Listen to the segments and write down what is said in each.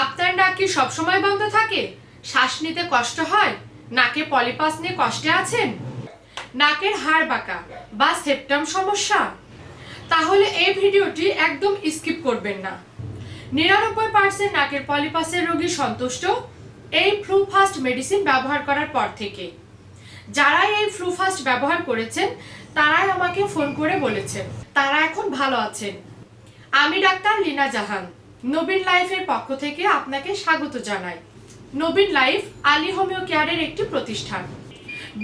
আপনার নাক কি সবসময় বন্ধ থাকে? শ্বাস নিতে কষ্ট হয়? নাকে পলিপাস নিয়ে কষ্টে আছেন? নাকের হাড় বাঁকা বা সেপ্টাম সমস্যা? তাহলে এই ভিডিওটি একদম স্কিপ করবেন না। 99% নাকের পলিপাসের রোগী সন্তুষ্ট এই ফ্লুফাস্ট মেডিসিন ব্যবহার করার পর থেকে। যারাই এই ফ্লুফাস্ট ব্যবহার করেছেন তারাই আমাকে ফোন করে বলেছেন তারা এখন ভালো আছেন। আমি ডাক্তার লীনা জাহান, নবীন লাইফের পক্ষ থেকে আপনাকে স্বাগত জানাই। নবীন লাইফ আলী হোমিও কেয়ারের একটি প্রতিষ্ঠান।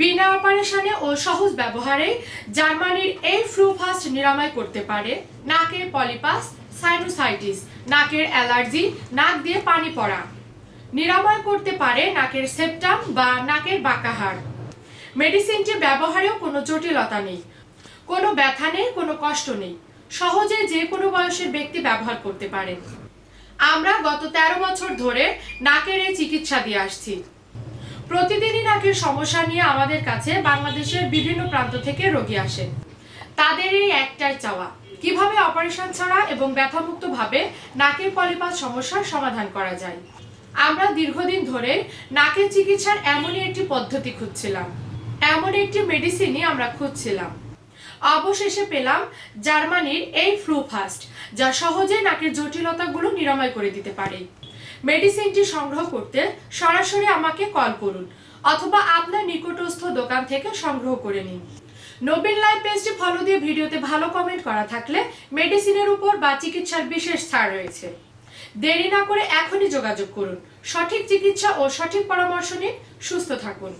বিনা অপারেশনে ও সহজ ব্যবহারে জার্মানির এই ফ্লুফাস্ট নিরাময় করতে পারে নাকের পলিপাস, সাইনোসাইটিস, নাকের অ্যালার্জি, নাক দিয়ে পানি পড়া। নিরাময় করতে পারে নাকের সেপ্টাম বা নাকের বাঁকা হাড়। মেডিসিনটি ব্যবহারেও কোনো জটিলতা নেই, কোনো ব্যথা নেই, কোনো কষ্ট নেই। সহজে যে কোনো বয়সের ব্যক্তি ব্যবহার করতে পারেন। আমরা গত 13 বছর ধরে নাকের এই চিকিৎসা দিয়ে আসছি। প্রতিদিনই নাকের সমস্যা নিয়ে আমাদের কাছে বাংলাদেশের বিভিন্ন প্রান্ত থেকে রোগী আসেন। তাদের এই একটাই চাওয়া, কিভাবে অপারেশন ছাড়া এবং ব্যথামুক্তভাবে নাকের পলিপাস সমস্যার সমাধান করা যায়। আমরা দীর্ঘদিন ধরে নাকের চিকিৎসার এমনই একটি পদ্ধতি খুঁজছিলাম, এমন একটি মেডিসিনই আমরা খুঁজছিলাম। অবশেষে পেলাম জার্মানির এই ফ্লুফাস্ট, যা সহজে নাকের জটিলতাগুলো নিরাময় করে দিতে পারে। মেডিসিনটি সংগ্রহ করতে সরাসরি আমাকে কল করুন অথবা আপনার নিকটস্থ দোকান থেকে সংগ্রহ করে নিন। নবীন লাইফ পেজটি ফলো দিয়ে ভিডিওতে ভালো কমেন্ট করা থাকলে মেডিসিনের উপর বা চিকিৎসার বিশেষ ছাড় রয়েছে। দেরি না করে এখনই যোগাযোগ করুন। সঠিক চিকিৎসা ও সঠিক পরামর্শ নিন। সুস্থ থাকুন।